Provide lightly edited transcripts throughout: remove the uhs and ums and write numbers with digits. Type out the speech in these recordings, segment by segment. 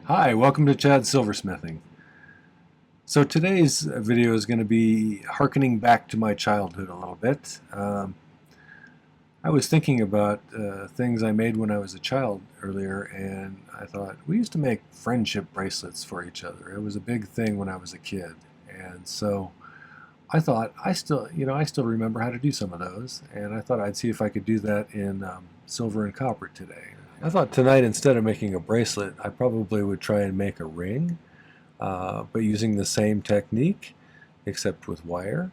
Hi, welcome to Chad's Silversmithing. So today's video is going to be harkening back to my childhood a little bit. I was thinking about things I made when I was a child earlier, and I thought we used to make friendship bracelets for each other. It was a big thing when I was a kid, and so I thought I still remember how to do some of those, and I thought I'd see if I could do that in silver and copper today. I thought tonight, instead of making a bracelet, I probably would try and make a ring, but using the same technique, except with wire,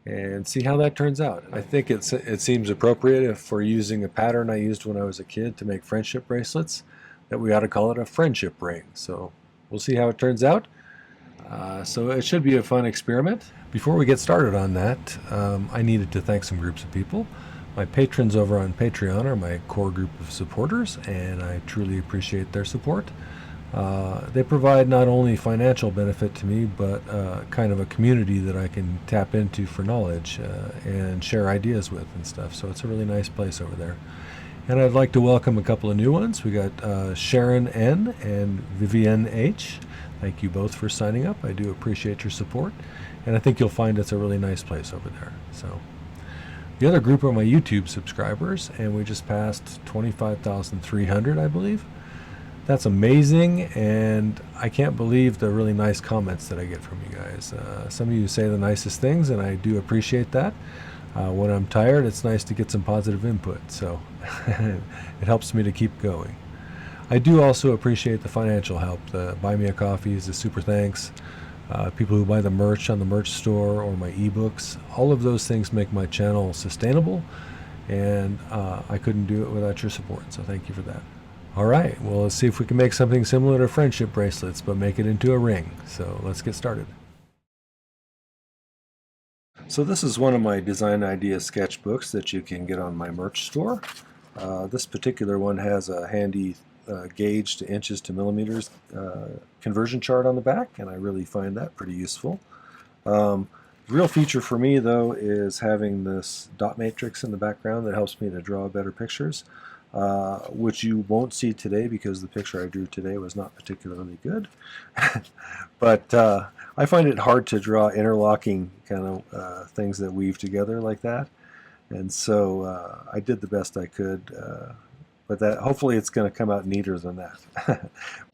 and see how that turns out. I think it seems appropriate if for using a pattern I used when I was a kid to make friendship bracelets, that we ought to call it a friendship ring. So we'll see how it turns out. So it should be a fun experiment. Before we get started on that, I needed to thank some groups of people. My patrons over on Patreon are my core group of supporters, and I truly appreciate their support. They provide not only financial benefit to me, but kind of a community that I can tap into for knowledge and share ideas with and stuff. So it's a really nice place over there. And I'd like to welcome a couple of new ones. We got Sharon N. and Vivienne H. Thank you both for signing up. I do appreciate your support, and I think you'll find it's a really nice place over there. So the other group are my YouTube subscribers, and we just passed 25,300, I believe. That's amazing, and I can't believe the really nice comments that I get from you guys. Some of you say the nicest things, and I do appreciate that. When I'm tired, it's nice to get some positive input, so it helps me to keep going. I do also appreciate the financial help. The Buy Me a Coffee is a super thanks. People who buy the merch on the merch store or my ebooks, all of those things make my channel sustainable, and I couldn't do it without your support, so thank you for that. All right, well, let's see if we can make something similar to friendship bracelets, but make it into a ring. So let's get started. So this is one of my design idea sketchbooks that you can get on my merch store. This particular one has a handy gauge to inches to millimeters conversion chart on the back, and I really find that pretty useful. The real feature for me, though, is having this dot matrix in the background that helps me to draw better pictures, which you won't see today because the picture I drew today was not particularly good. But I find it hard to draw interlocking kind of things that weave together like that, and so I did the best I could. But that hopefully it's going to come out neater than that.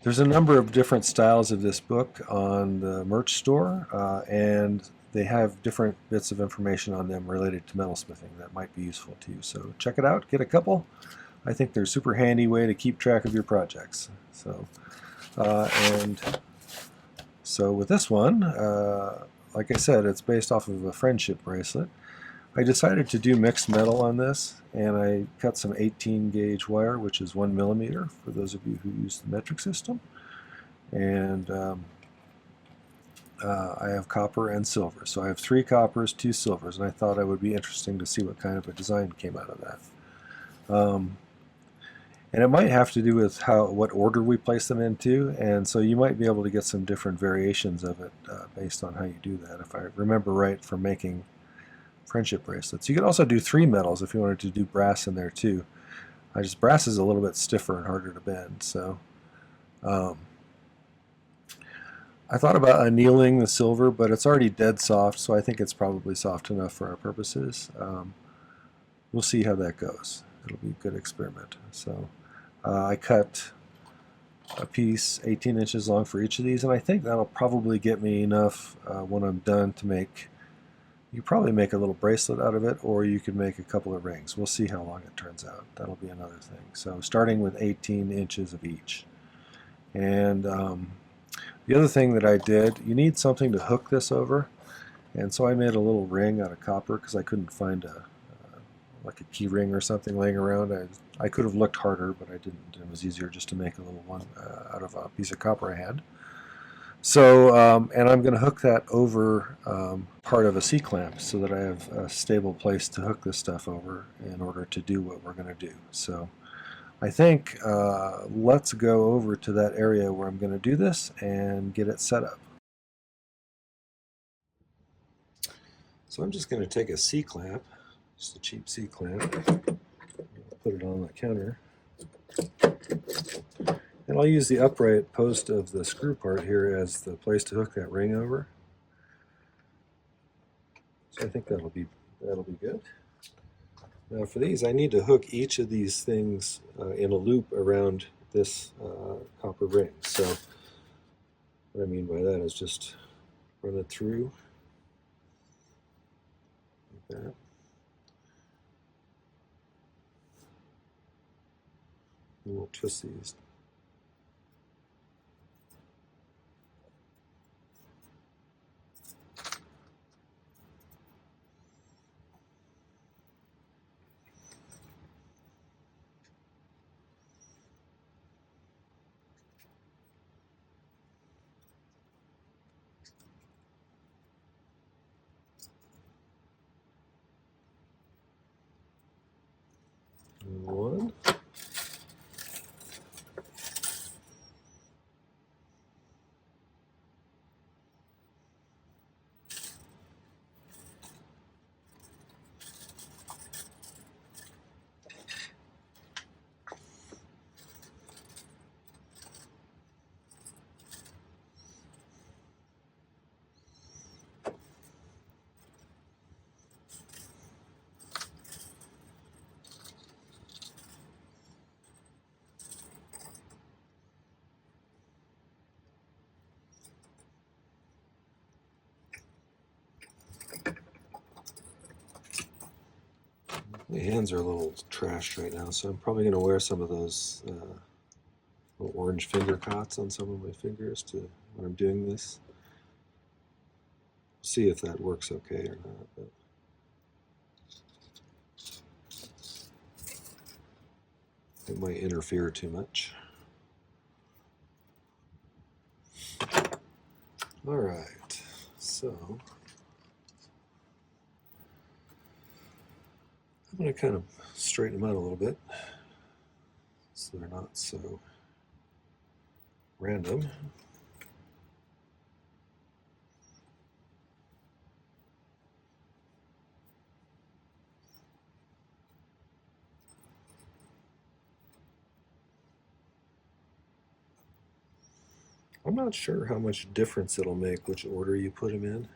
There's a number of different styles of this book on the merch store, and they have different bits of information on them related to metalsmithing that might be useful to you. So check it out, get a couple. I think they're a super handy way to keep track of your projects. So, with this one, like I said, it's based off of a friendship bracelet. I decided to do mixed metal on this, and I cut some 18 gauge wire, which is 1 millimeter for those of you who use the metric system. And I have copper and silver. So I have 3 coppers, 2 silvers, and I thought it would be interesting to see what kind of a design came out of that. And it might have to do with what order we place them into, and so you might be able to get some different variations of it based on how you do that, if I remember right from making friendship bracelets. You could also do 3 metals if you wanted to do brass in there too. Brass is a little bit stiffer and harder to bend, so I thought about annealing the silver, but it's already dead soft, so I think it's probably soft enough for our purposes. We'll see how that goes. It'll be a good experiment. So I cut a piece 18 inches long for each of these, and I think that'll probably get me enough when I'm done to make. You probably make a little bracelet out of it, or you could make a couple of rings. We'll see how long it turns out. That'll be another thing. So starting with 18 inches of each. And the other thing that I did, you need something to hook this over, and so I made a little ring out of copper because I couldn't find like a key ring or something laying around. I could have looked harder, but I didn't. It was easier just to make a little one out of a piece of copper I had. So, and I'm going to hook that over part of a C-clamp so that I have a stable place to hook this stuff over in order to do what we're going to do. So I think let's go over to that area where I'm going to do this and get it set up. So I'm just going to take a C-clamp, just a cheap C-clamp, put it on the counter, And I'll use the upright post of the screw part here as the place to hook that ring over. So I think that'll be good. Now for these, I need to hook each of these things in a loop around this copper ring. So what I mean by that is just run it through like that. And we'll twist these. One. My hands are a little trashed right now, so I'm probably going to wear some of those little orange finger cots on some of my fingers when I'm doing this. See if that works okay or not. But it might interfere too much. All right, so I'm going to kind of straighten them out a little bit so they're not so random. I'm not sure how much difference it'll make which order you put them in.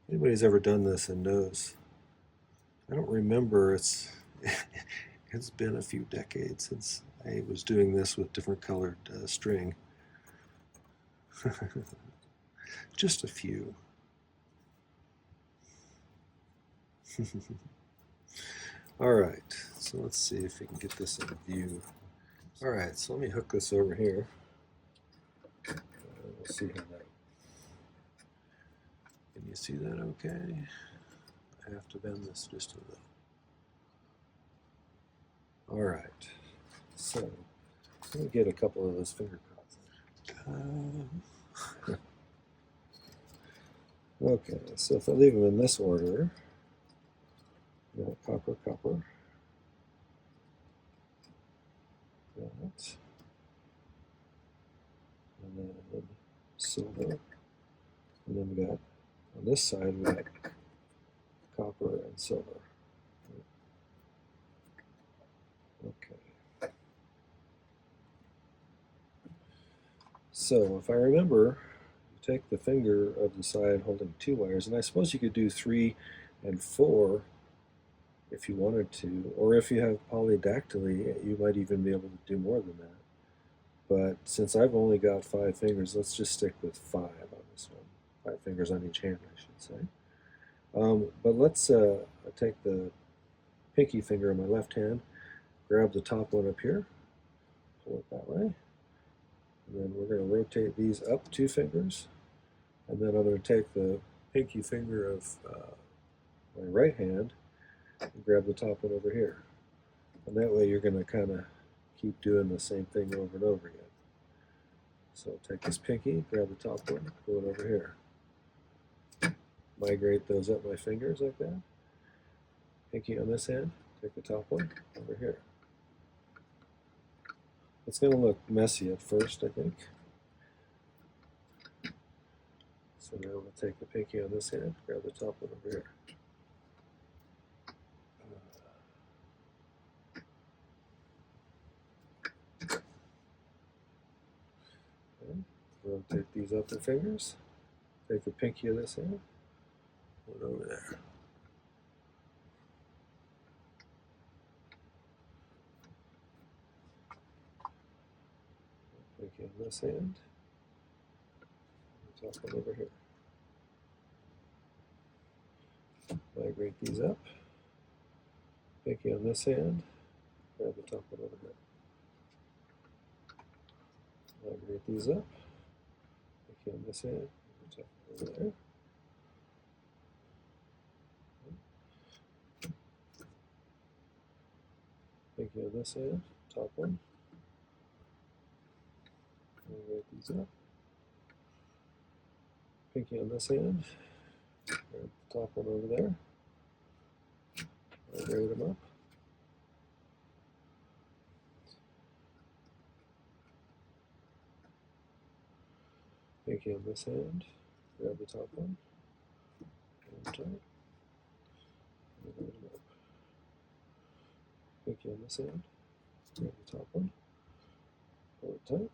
Anybody's ever done this and knows. I don't remember. It's been a few decades since I was doing this with different colored string. Just a few. All right, so let's see if we can get this in view. All right, so let me hook this over here. We'll see how that. Can you see that okay? I have to bend this just a little. All right, so let me get a couple of those finger cuts. Okay, so if I leave them in this order, copper, copper, that, and then silver, and then we got on this side we got copper and silver. Okay. So if I remember, you take the finger of the side holding 2 wires, and I suppose you could do 3 and 4 if you wanted to, or if you have polydactyly, you might even be able to do more than that. But since I've only got 5 fingers, let's just stick with 5 on this one. 5 fingers on each hand, I should say. But let's take the pinky finger in my left hand, grab the top one up here, pull it that way, and then we're going to rotate these up 2 fingers, and then I'm going to take the pinky finger of my right hand and grab the top one over here. And that way you're going to kind of keep doing the same thing over and over again. So take this pinky, grab the top one, pull it over here. Migrate those up my fingers like that. Pinky on this hand, take the top one over here. It's going to look messy at first, I think. So now we'll take the pinky on this hand, grab the top one over here. rotate these upper fingers. Take the pinky of this hand, put it over there. Pinky on this hand, top one over here. Migrate these up. Pinky on this hand, grab the top one over here. Migrate these up. Pinky on this hand, top one over there. Pinky on this hand, top one. Migrate these up. Pinky on this hand, grab the top one over there. Migrate them up. Pinky on this hand, grab the top one, and tight, migrate them up. Pinky on this hand, grab the top one, pull it tight.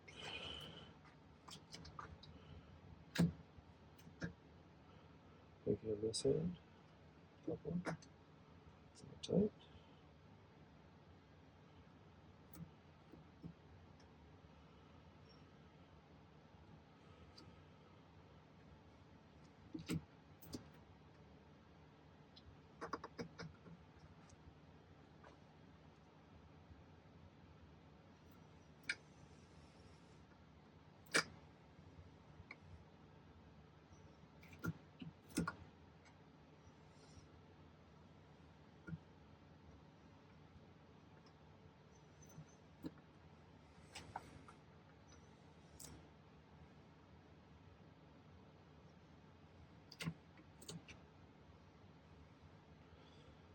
Pinky on this hand, top one, pull it tight.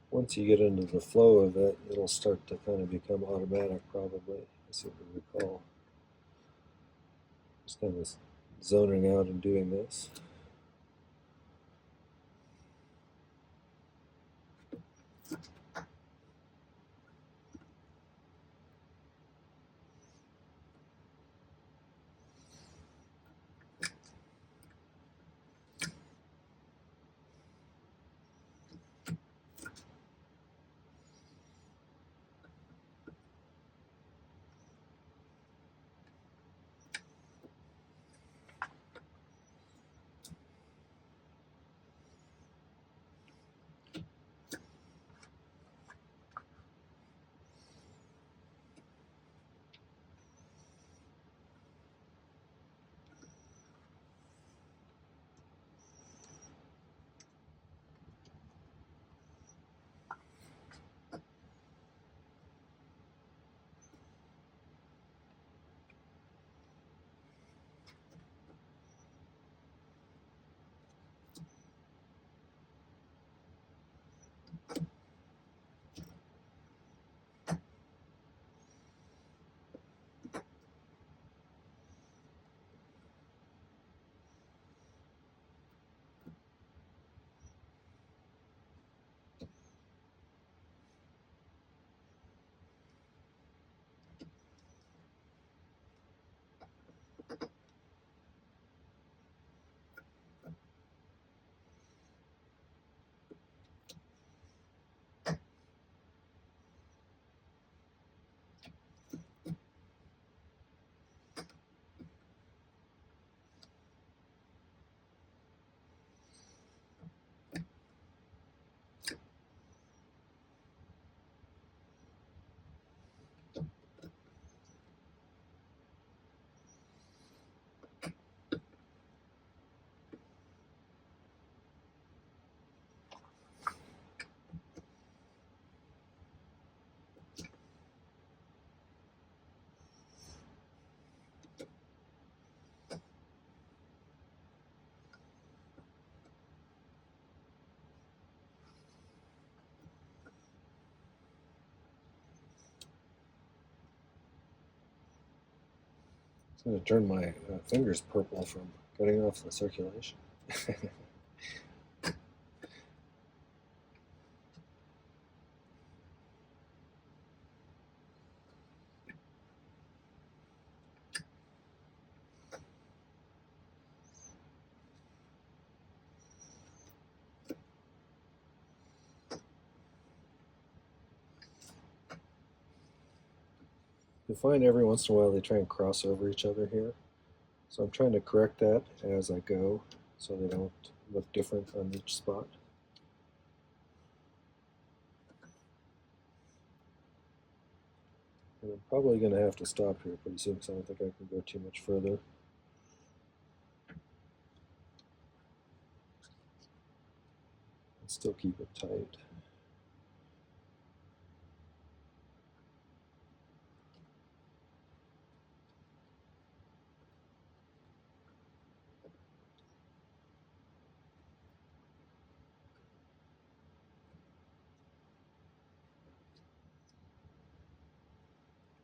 Once you get into the flow of it, it'll start to kind of become automatic probably, I seem to recall. Just kind of zoning out and doing this. It's going to turn my fingers purple from cutting off the circulation. You'll find every once in a while they try and cross over each other here. So I'm trying to correct that as I go so they don't look different on each spot. And I'm probably going to have to stop here pretty soon because I don't think I can go too much further. And still keep it tight.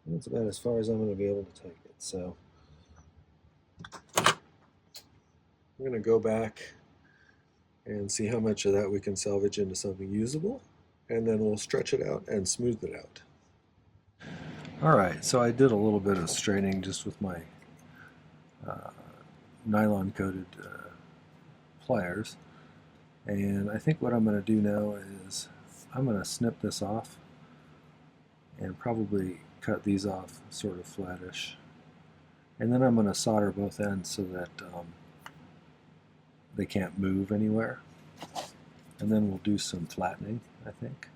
That's about as far as I'm going to be able to take it. So I'm going to go back and see how much of that we can salvage into something usable, and then we'll stretch it out and smooth it out. Alright, so I did a little bit of straightening just with my nylon coated pliers, and I think what I'm going to do now is I'm going to snip this off and probably cut these off sort of flattish, and then I'm going to solder both ends so that they can't move anywhere, and then we'll do some flattening, I think.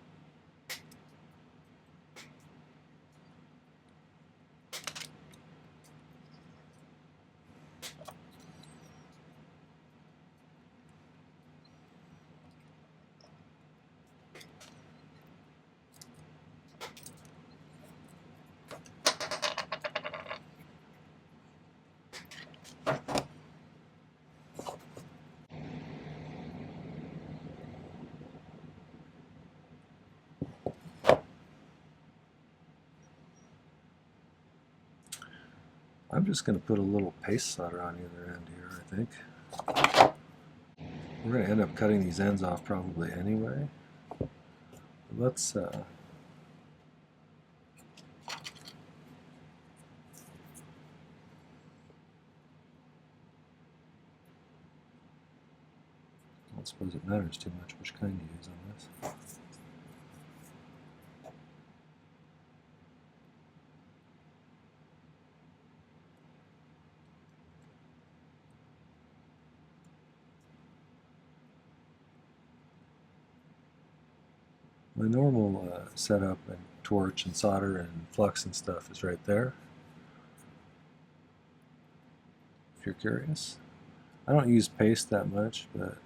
I'm just going to put a little paste solder on either end here, I think. We're going to end up cutting these ends off probably anyway. Let's I don't suppose it matters too much which kind you use on this. My normal setup and torch and solder and flux and stuff is right there, if you're curious. I don't use paste that much, but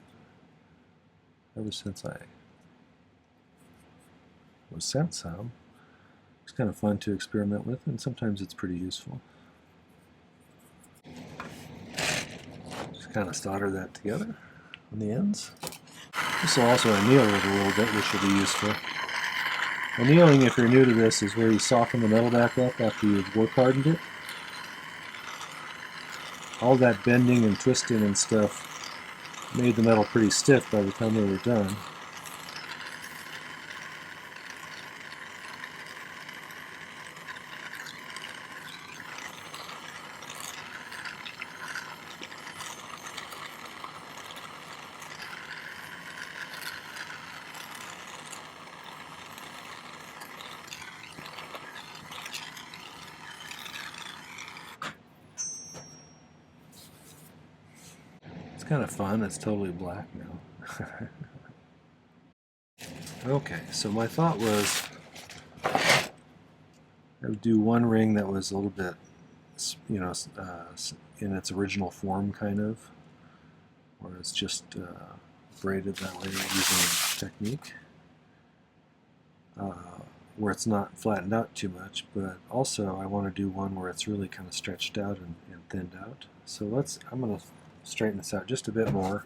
ever since I was sent some, it's kind of fun to experiment with, and sometimes it's pretty useful. Just kind of solder that together on the ends. This will also anneal it a little bit, which will be useful. Annealing, if you're new to this, is where you soften the metal back up after you've work hardened it. All that bending and twisting and stuff made the metal pretty stiff by the time we were done. It's kind of fun. It's totally black now. Okay, so my thought was I would do one ring that was a little bit, you know, in its original form, kind of, where it's just braided that way using technique, where it's not flattened out too much, but also I want to do one where it's really kind of stretched out and thinned out. So I'm going to straighten this out just a bit more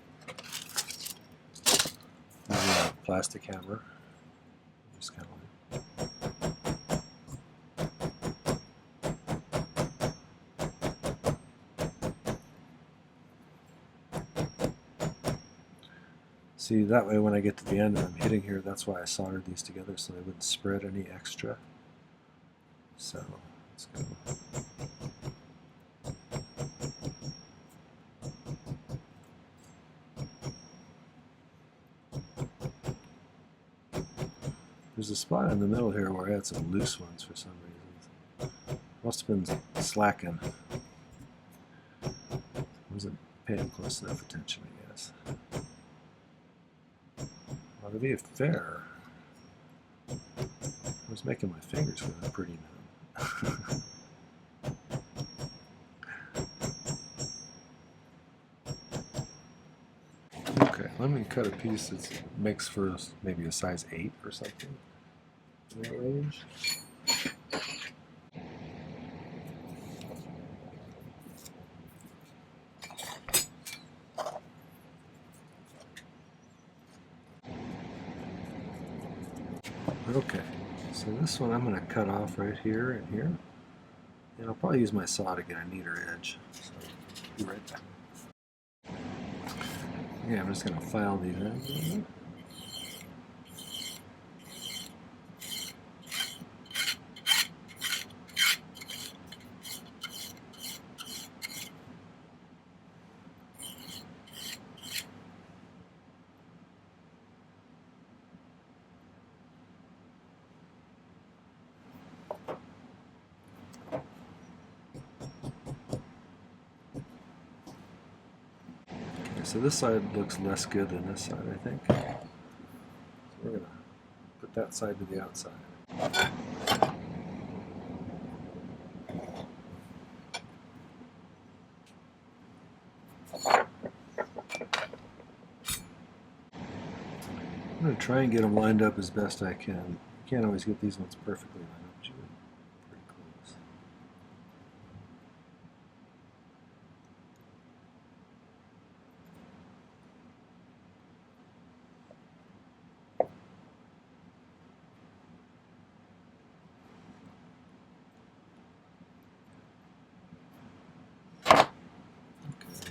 with a plastic hammer. Just kind of see, that way when I get to the end and I'm hitting here, that's why I soldered these together so they wouldn't spread any extra. So let's go. There's a spot in the middle here where I had some loose ones for some reason. Must have been slacking. Wasn't paying close enough attention, I guess. Well, to be fair, I was making my fingers with a pretty numb. Okay, let me cut a piece that makes for maybe a size 8 or something in that range. Okay, so this one I'm going to cut off right here and here. And I'll probably use my saw to get a neater edge. So, be right back. Okay, I'm just going to file these in. So this side looks less good than this side, I think. So we're going to put that side to the outside. I'm going to try and get them lined up as best I can. You can't always get these ones perfectly lined up, but you get pretty close.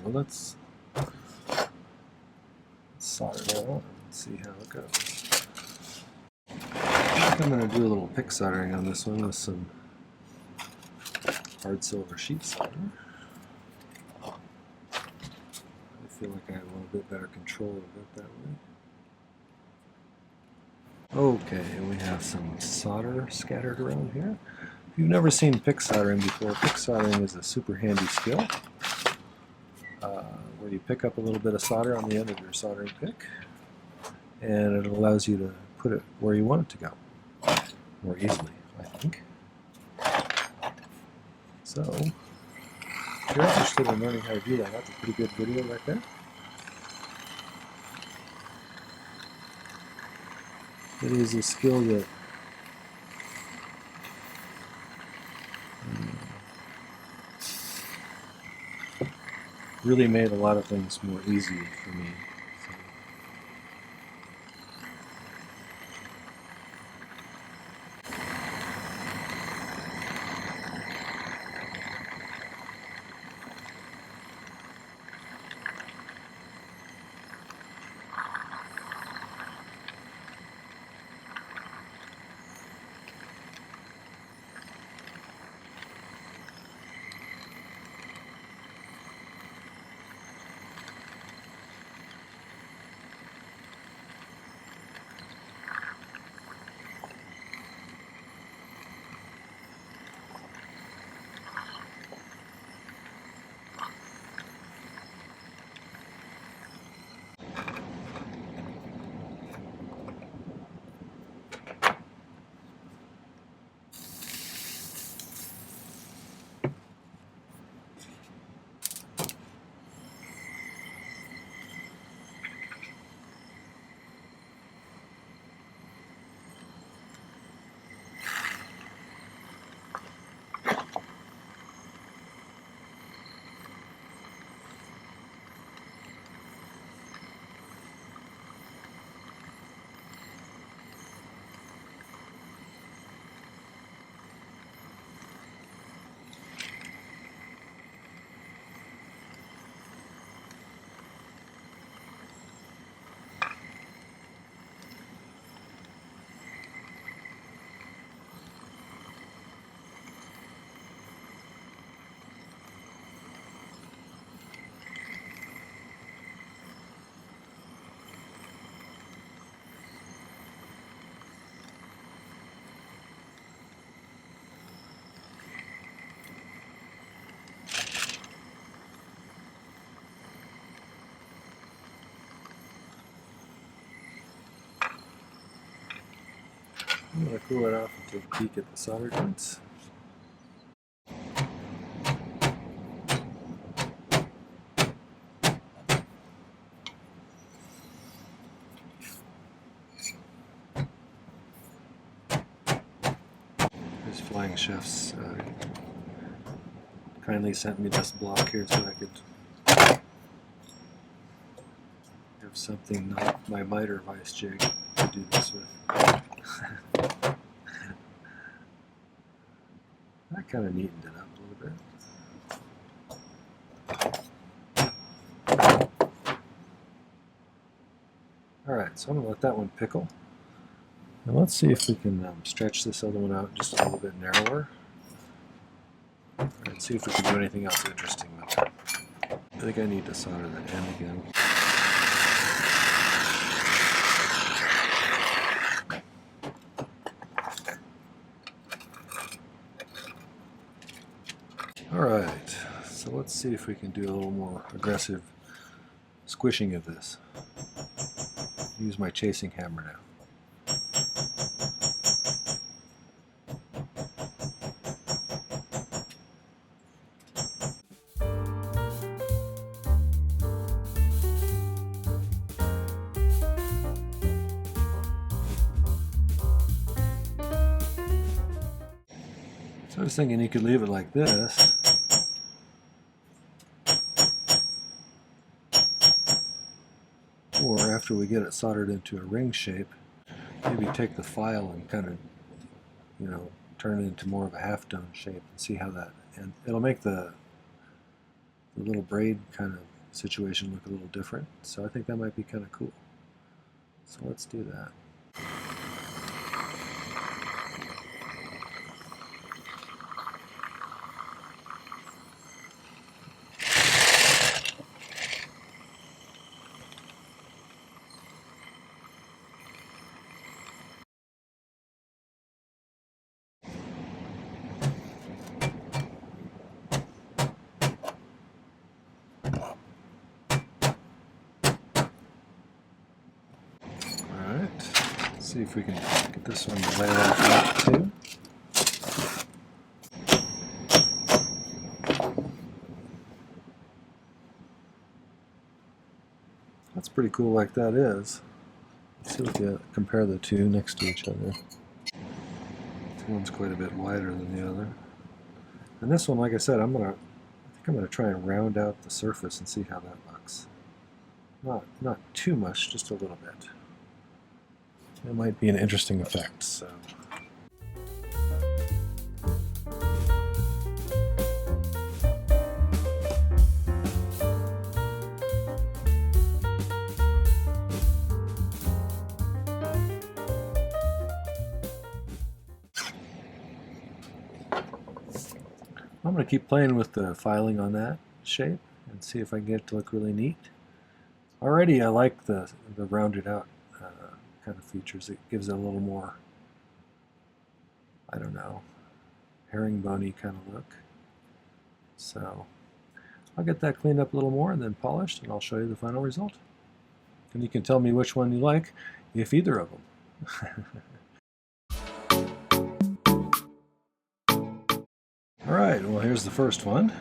Well, let's solder that on and see how it goes. I think I'm going to do a little pick soldering on this one with some hard silver sheet solder. I feel like I have a little bit better control of it that way. Okay, and we have some solder scattered around here. If you've never seen pick soldering before, pick soldering is a super handy skill. Where you pick up a little bit of solder on the end of your soldering pick, and it allows you to put it where you want it to go more easily, I think. So, if you're interested in learning how to do that, that's a pretty good video right there. It is a skill that really made a lot of things more easy for me. So. want to cool it off and take a peek at the solder joints. This Flying Chef's kindly sent me this block here so I could have something not my miter vice jig to do this with. That kind of neatened it up a little bit. Alright, so I'm going to let that one pickle. Now let's see if we can stretch this other one out just a little bit narrower. And see if we can do anything else interesting with it. I think I need to solder that end again. Alright, so let's see if we can do a little more aggressive squishing of this. Use my chasing hammer now. So I was thinking you could leave it like this. Or after we get it soldered into a ring shape, maybe take the file and kind of, you know, turn it into more of a half dome shape and see how that, and it'll make the little braid kind of situation look a little different. So I think that might be kind of cool. So let's do that. See if we can get this one to lay on flat too. That's pretty cool like that is. Let's see if we compare the two next to each other. This one's quite a bit wider than the other. And this one, like I said, I think I'm gonna try and round out the surface and see how that looks. Not too much, just a little bit. It might be an interesting effect, so. I'm going to keep playing with the filing on that shape and see if I can get it to look really neat. Already I like the rounded out kind of features. It gives it a little more, I don't know, herringbony kind of look. So I'll get that cleaned up a little more and then polished, and I'll show you the final result. And you can tell me which one you like, if either of them. Alright, well here's the first one.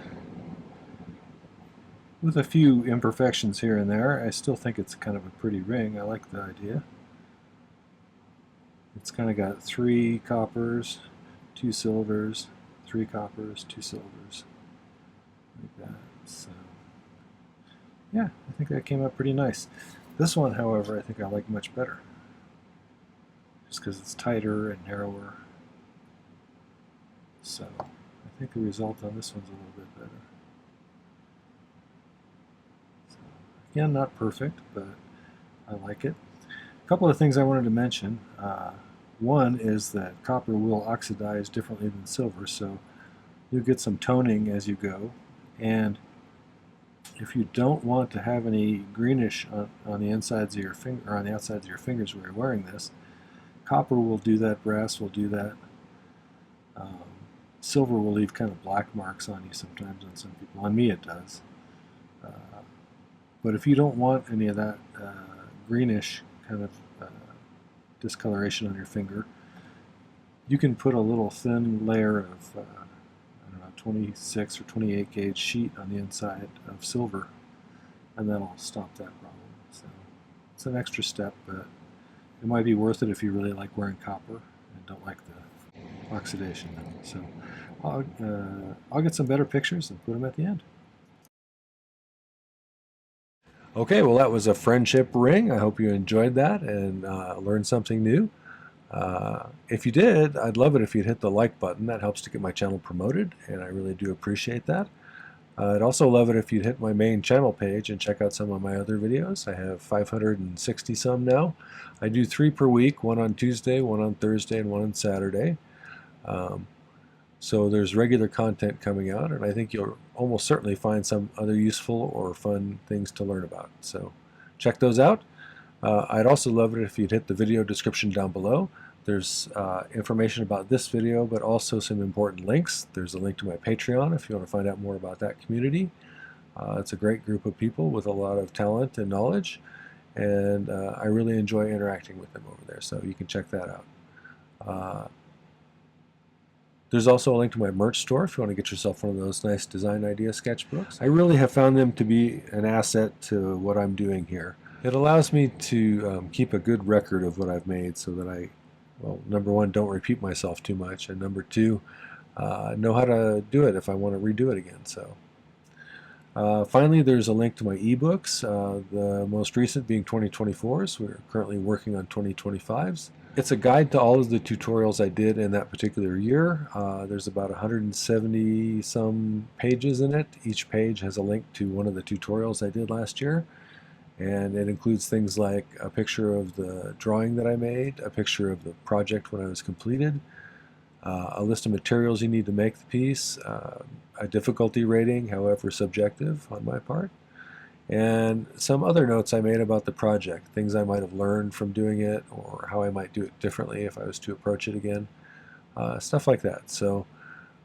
With a few imperfections here and there, I still think it's kind of a pretty ring. I like the idea. It's kind of got 3 coppers, 2 silvers, 3 coppers, 2 silvers, like that. So, yeah, I think that came out pretty nice. This one, however, I think I like much better, just because it's tighter and narrower. So, I think the result on this one's a little bit better. So, again, not perfect, but I like it. A couple of things I wanted to mention. One is that copper will oxidize differently than silver, so you'll get some toning as you go. And if you don't want to have any greenish on the insides of your finger, or on the outsides of your fingers where you're wearing this, copper will do that. Brass will do that. Silver will leave kind of black marks on you sometimes on some people. On me, it does. But if you don't want any of that greenish kind of discoloration on your finger, you can put a little thin layer of I don't know, 26 or 28 gauge sheet on the inside of silver, and that'll stop that problem. So it's an extra step, but it might be worth it if you really like wearing copper and don't like the oxidation. So I'll get some better pictures and put them at the end. Okay, well that was a friendship ring. I hope you enjoyed that and learned something new. If you did, I'd love it if you'd hit the like button. That helps to get my channel promoted, and I really do appreciate that. I'd also love it if you'd hit my main channel page and check out some of my other videos. I have 560 some now. I do 3 per week, one on Tuesday, one on Thursday, and one on Saturday. So there's regular content coming out, and I think you'll almost certainly find some other useful or fun things to learn about. So check those out. I'd also love it if you'd hit the video description down below. There's information about this video, but also some important links. There's a link to my Patreon if you want to find out more about that community. It's a great group of people with a lot of talent and knowledge, and I really enjoy interacting with them over there, so you can check that out. There's also a link to my merch store if you want to get yourself one of those nice design idea sketchbooks. I really have found them to be an asset to what I'm doing here. It allows me to keep a good record of what I've made so that I, well, number one, don't repeat myself too much, and number two, know how to do it if I want to redo it again. So, finally, there's a link to my ebooks, the most recent being 2024s. We're currently working on 2025s. It's a guide to all of the tutorials I did in that particular year. There's about 170 some pages in it. Each page has a link to one of the tutorials I did last year. And it includes things like a picture of the drawing that I made, a picture of the project when I was completed, a list of materials you need to make the piece, a difficulty rating, however subjective on my part, and some other notes I made about the project, things I might have learned from doing it or how I might do it differently if I was to approach it again, stuff like that. So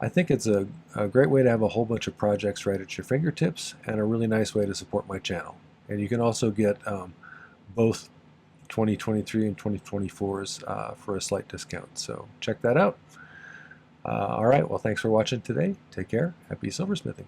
I think it's a great way to have a whole bunch of projects right at your fingertips and a really nice way to support my channel. And you can also get both 2023 and 2024s for a slight discount. So check that out. All right, well, thanks for watching today. Take care. Happy silversmithing.